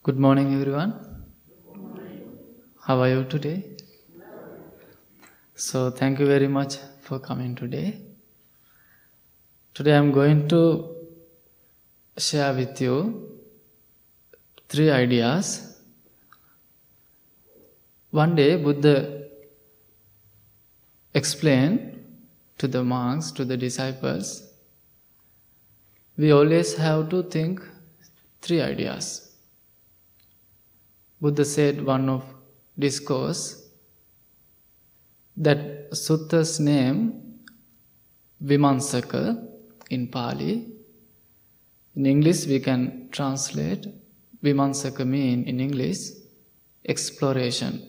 Good morning, everyone. How are you today? So, thank you very much for coming today. Today, I'm going to share with you 3 ideas. One day, Buddha explained to the monks, to the disciples, we always have to think 3 ideas. Buddha said one of discourse that sutta's name Vimansaka in Pali. In English we can translate Vimansaka mean in English exploration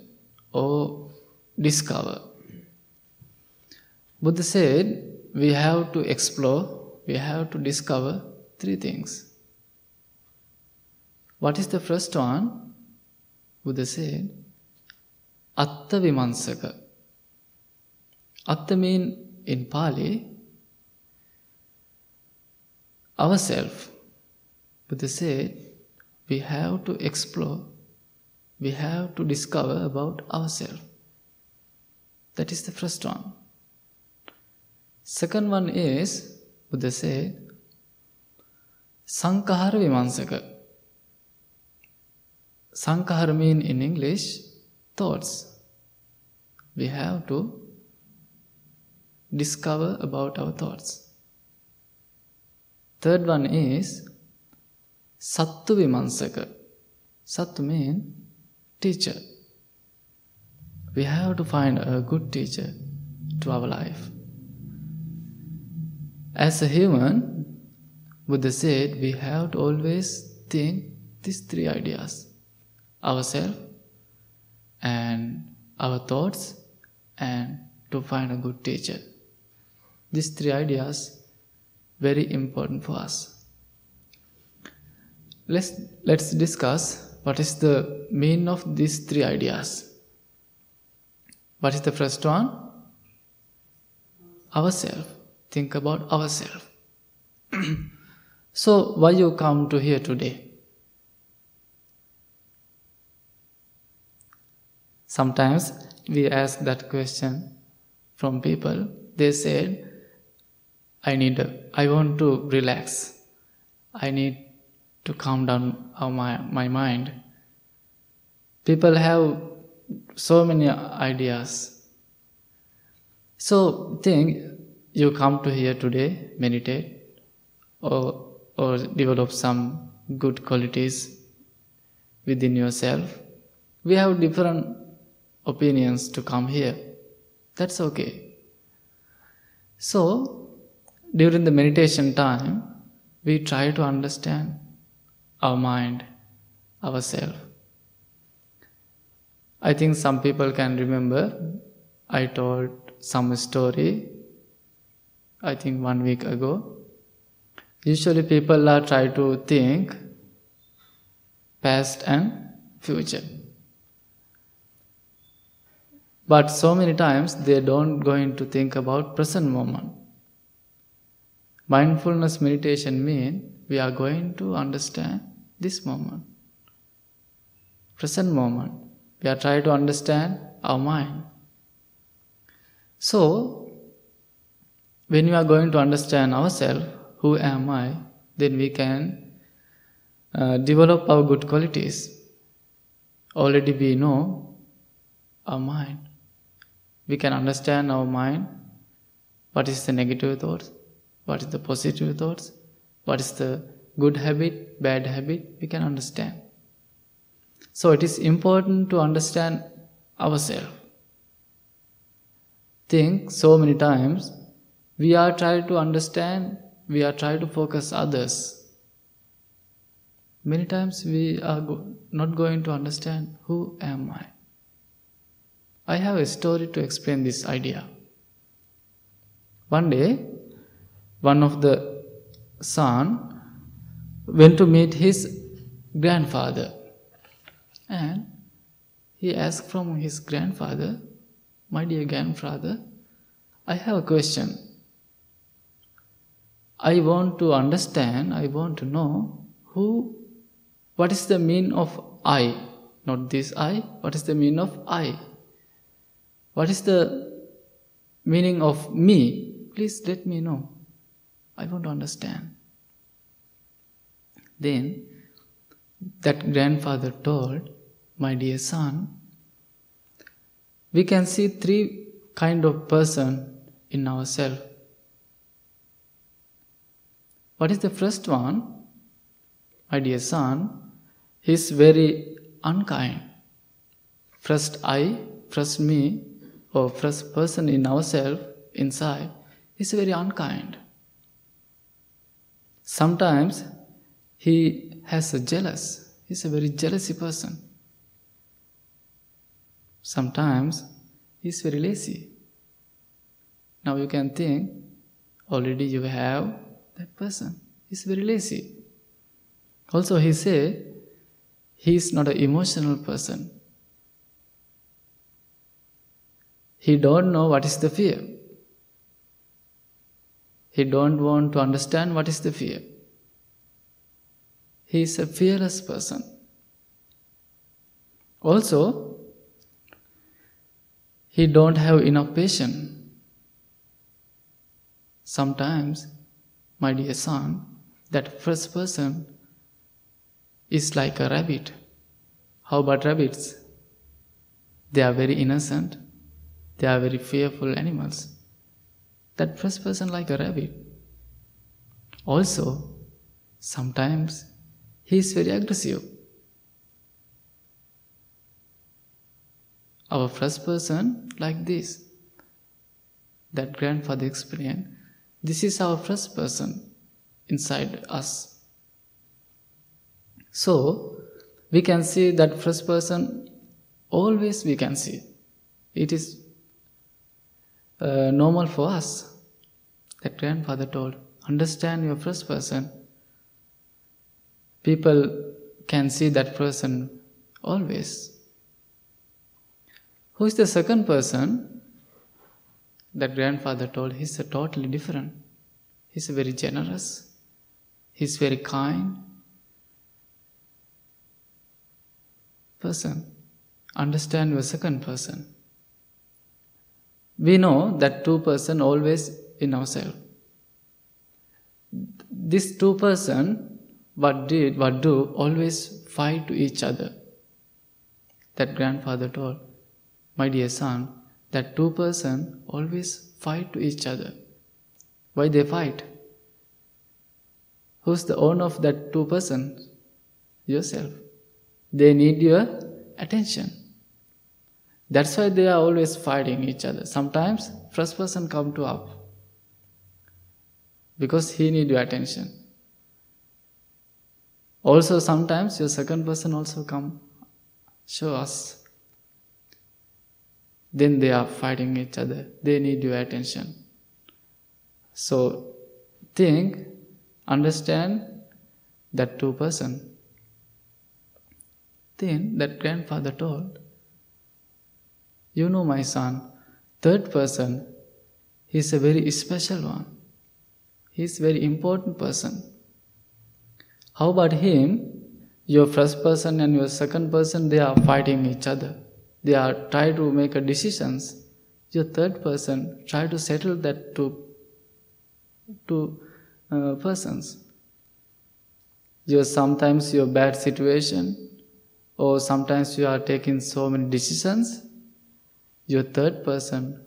or discover. Buddha said we have to explore, we have to discover 3 things. What is the first one? Buddha said, Atta Vimansaka. Atta mean in Pali, ourself. Buddha said, we have to explore, we have to discover about ourselves. That is the first one. Second one is, Buddha said, Sankahara Vimansaka. Sankahara mean in English, thoughts. We have to discover about our thoughts. Third one is Sattu Vimansaka. Sattu mean teacher. We have to find a good teacher to our life. As a human, Buddha said we have to always think these 3 ideas. Ourselves and our thoughts and to find a good teacher. These 3 ideas very important for us. Let's discuss what is the meaning of these 3 ideas. What is the first one? Ourselves. Think about ourselves. So why you come to here today? Sometimes we ask that question from people. They said, I want to relax. I need to calm down my mind. People have so many ideas. So think you come to here today, meditate, or develop some good qualities within yourself. We have different opinions to come here. That's okay. So, during the meditation time, we try to understand our mind, ourselves. I think some people can remember I told some story, I think 1 week ago. Usually people are trying to think past and future. But so many times they don't going to think about present moment. Mindfulness meditation means we are going to understand this moment. Present moment. We are trying to understand our mind. So, when we are going to understand ourselves, who am I, then we can develop our good qualities. Already we know our mind. We can understand our mind, what is the negative thoughts, what is the positive thoughts, what is the good habit, bad habit, we can understand. So it is important to understand ourselves. Think so many times, we are trying to understand, we are trying to focus others. Many times we are not going to understand who am I. I have a story to explain this idea. One day, one of the son went to meet his grandfather, and he asked from his grandfather, "My dear grandfather, I have a question. I want to understand, I want to know What is the meaning of I? Not this I. What is the meaning of I? What is the meaning of me? Please let me know. I want to understand. Then that grandfather told, my dear son, we can see three kind of person in ourselves. What is the first one? My dear son, he is very unkind. First I, first me, or first person in ourselves, inside, is very unkind. Sometimes he has a jealous. He's a very jealousy person. Sometimes he's very lazy. Now you can think, already you have that person. He's very lazy. Also he say, he is not an emotional person. He don't know what is the fear. He don't want to understand what is the fear. He is a fearless person. Also, he don't have enough patience. Sometimes, my dear son, that first person is like a rabbit. How about rabbits? They are very innocent. They are very fearful animals. That first person like a rabbit. Also, sometimes he is very aggressive. Our first person like this. That grandfather explained, this is our first person inside us. So, we can see that first person, always we can see. It is normal for us. That grandfather told, understand your first person. People can see that person always. Who is the second person? That grandfather told, he's a totally different. He's very generous. He's very kind person. Understand your second person. We know that two person always in ourselves. These two person, what do, always fight to each other. That grandfather told, my dear son, that two person always fight to each other. Why they fight? Who's the owner of that two person? Yourself. They need your attention. That's why they are always fighting each other. Sometimes first person come to up because he need your attention. Also sometimes your second person also come show us. Then they are fighting each other. They need your attention. So think, understand that two person. Then that grandfather told, you know my son, third person, he is a very special one. He is a very important person. How about him? Your first person and your second person, they are fighting each other. They are trying to make a decisions. Your third person try to settle that two persons. Sometimes your bad situation, or sometimes you are taking so many decisions. Your third person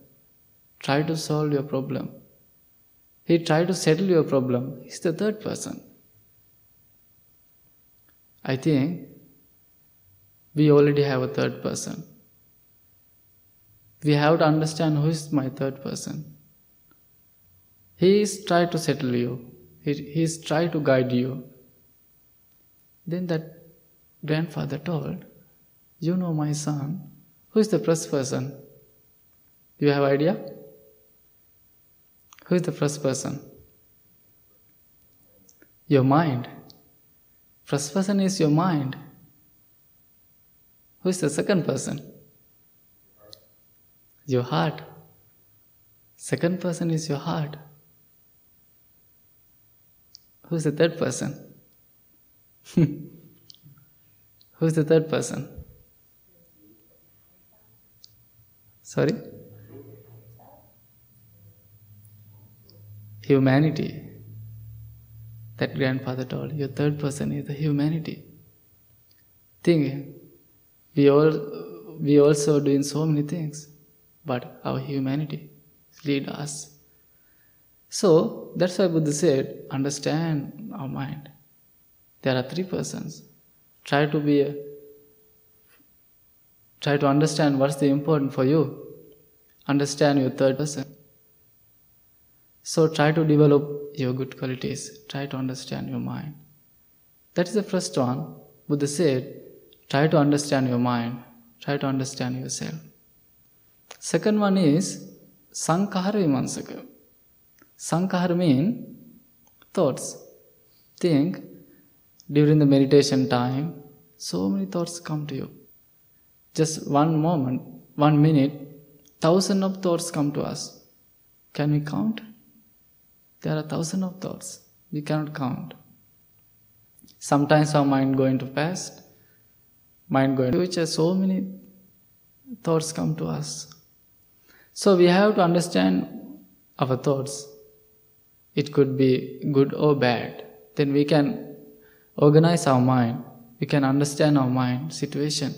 try to solve your problem. He try to settle your problem. He's the third person. I think we already have a third person. We have to understand who is my third person. He is trying to settle you. He is trying to guide you. Then that grandfather told, you know my son, who is the first person? Do you have idea? Who is the first person? Your mind. First person is your mind. Who is the second person? Your heart. Second person is your heart. Who is the third person? Who's the third person? Sorry? Humanity. That grandfather told, your third person is the humanity. Think, we also doing so many things, but our humanity lead us. So that's why Buddha said, understand our mind. There are three persons. Try to understand what's the important for you. Understand your third person. So try to develop your good qualities. Try to understand your mind. That is the first one. Buddha said, try to understand your mind. Try to understand yourself. Second one is Sankhara Vimansaka. Sankhara means thoughts. Think, during the meditation time, so many thoughts come to you. Just one moment, 1 minute, thousands of thoughts come to us. Can we count? There are thousands of thoughts. We cannot count. Sometimes our mind going to past, mind going to future, so many thoughts come to us. So we have to understand our thoughts. It could be good or bad. Then we can organize our mind. We can understand our mind situation.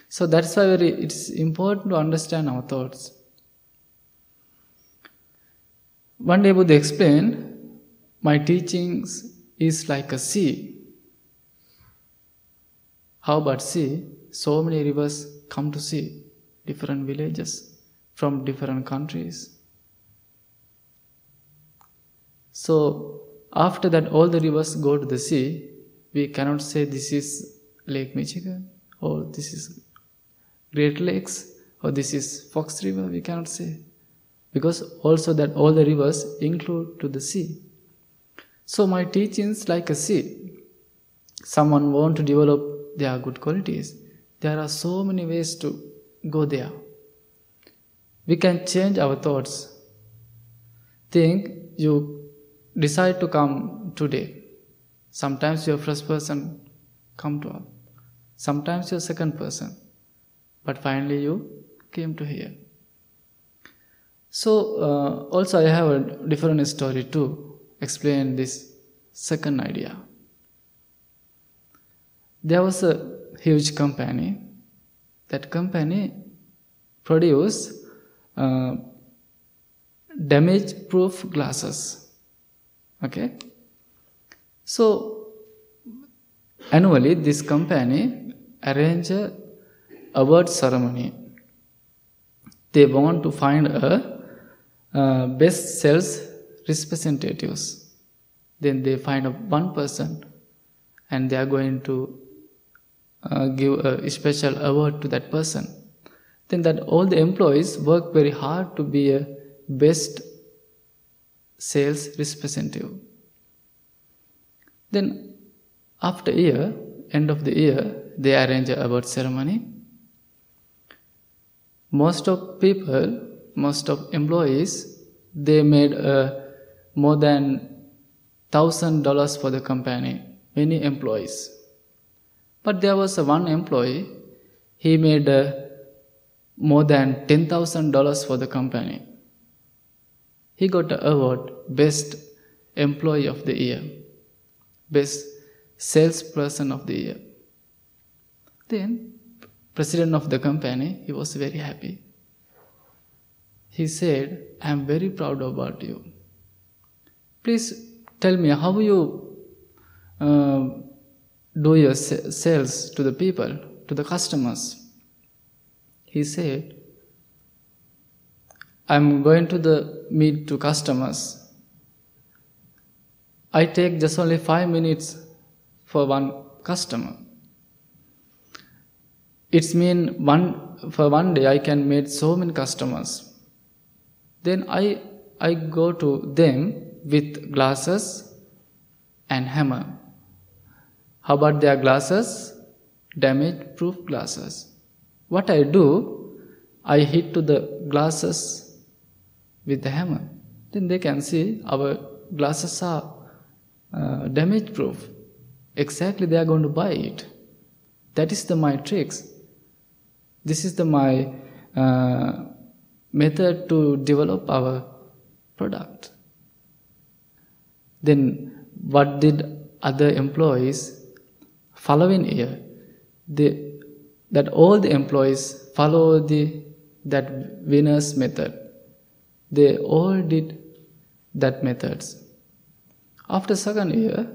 So that's why it's important to understand our thoughts. One day Buddha explained, my teachings is like a sea. How about sea? So many rivers come to sea. Different villages from different countries. So after that all the rivers go to the sea. We cannot say this is Lake Michigan or this is Great Lakes or this is Fox River. We cannot say. Because also that all the rivers include to the sea. So my teachings like a sea. Someone want to develop their good qualities. There are so many ways to go there. We can change our thoughts. Think you decide to come today. Sometimes your first person come to us. Sometimes your second person. But finally you came to here. So also I have a different story to explain this second idea. There was a huge company. That company produced damage-proof glasses. Okay? So annually this company arrange a award ceremony. They want to find a best sales representatives. Then they find one person and they are going to give a special award to that person. Then that all the employees work very hard to be a best sales representative. Then after end of the year, they arrange an award ceremony. Most of employees, they made more than $1,000 for the company. Many employees. But there was one employee, he made more than $10,000 for the company. He got the award, Best Employee of the Year, Best Salesperson of the Year. Then, president of the company, he was very happy. He said, I am very proud about you. Please tell me how you do your sales to the people, to the customers. He said, I am going to meet to customers. I take just only 5 minutes for one customer. It's mean for one day I can meet so many customers. Then I go to them with glasses and hammer. How about their glasses? Damage-proof glasses. What I do, I hit to the glasses with the hammer. Then they can see our glasses are damage-proof. Exactly, they are going to buy it. That is my tricks. This is my method to develop our product. Then what did other employees following year? That all the employees follow that winner's method. They all did that methods. After second year,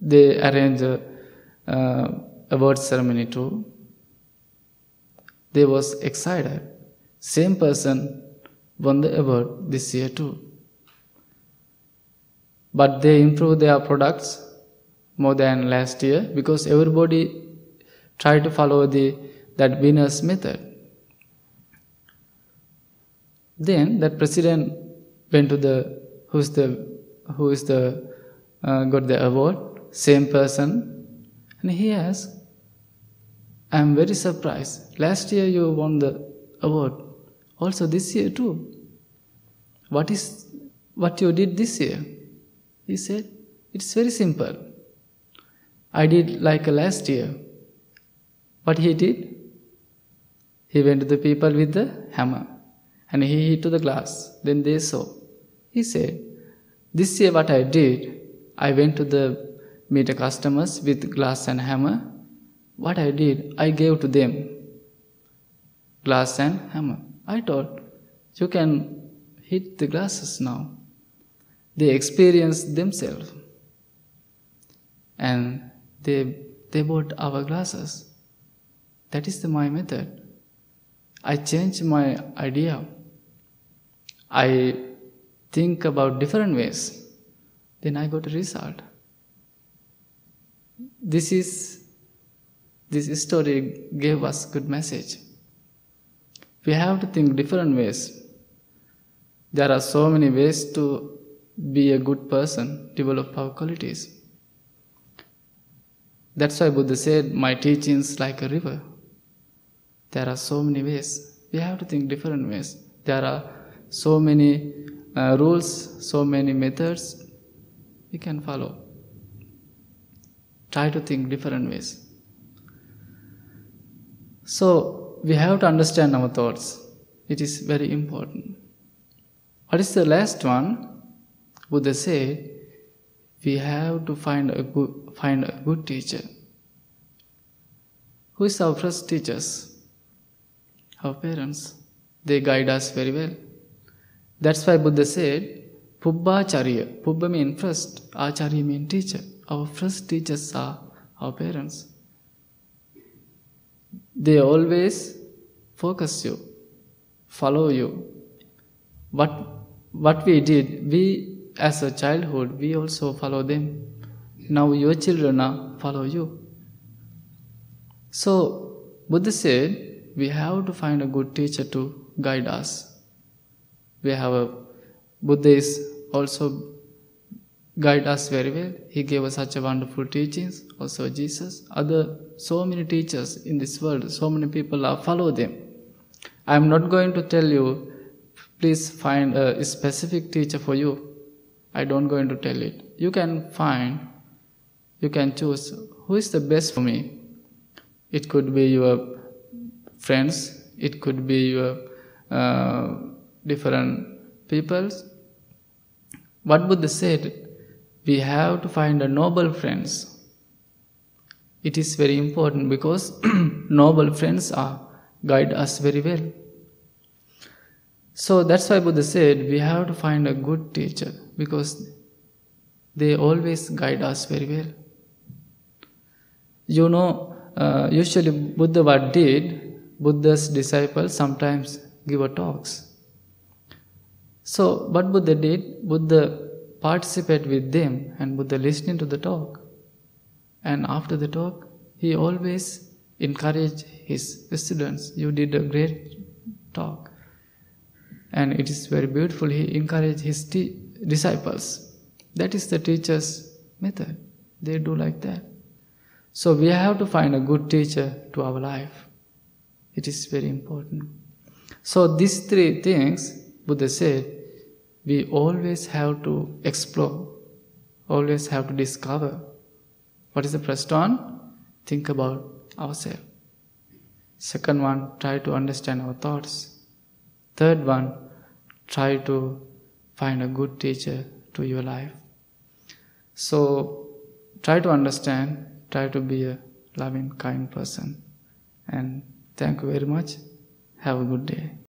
they arrange a award ceremony too. They was excited. Same person won the award this year too. But they improved their products more than last year because everybody tried to follow that winner's method. Then that president went to who got the award, same person, and he asked, "I am very surprised. Last year you won the award, also this year too. What you did this year?" He said, "It's very simple. I did like last year." What he did? He went to the people with the hammer and he hit to the glass. Then they saw. He said, "This year what I did, I went to meet the customers with glass and hammer. What I did, I gave to them glass and hammer. I thought, you can hit the glasses now." They experienced themselves and they bought our glasses. That is my method. I changed my idea. I think about different ways. Then I got a result. This story gave us good message. We have to think different ways. There are so many ways to be a good person, develop our qualities. That's why Buddha said, "My teachings like a river." There are so many ways. We have to think different ways. There are so many rules, so many methods we can follow. Try to think different ways. So we have to understand our thoughts. It is very important. What is the last one? Buddha said, we have to find a good teacher. Who is our first teachers? Our parents. They guide us very well. That's why Buddha said, Pubbacharya. Pubba means first, Acharya means teacher. Our first teachers are our parents. They always focus you, follow you. What we did, we as a childhood, we also follow them. Now your children follow you. So Buddha said, we have to find a good teacher to guide us. Buddha is also guide us very well. He gave us such a wonderful teachings. Also Jesus. So many teachers in this world, so many people follow them. I am not going to tell you, please find a specific teacher for you. I don't going to tell it. You can choose who is the best for me. It could be your friends. It could be your different peoples. What Buddha said, we have to find a noble friends. It is very important because noble friends guide us very well. So that's why Buddha said we have to find a good teacher because they always guide us very well. Usually Buddha what did, Buddha's disciples sometimes give a talks. So what Buddha did, Buddha participate with them and Buddha listening to the talk. And after the talk, he always encouraged his students. You did a great talk. And it is very beautiful. He encouraged his disciples. That is the teacher's method. They do like that. So we have to find a good teacher to our life. It is very important. So these three things, Buddha said, we always have to explore, always have to discover. What is the first one? think about ourselves. Second one, try to understand our thoughts. Third one, try to find a good teacher to your life. So try to understand, try to be a loving, kind person. And thank you very much. Have a good day.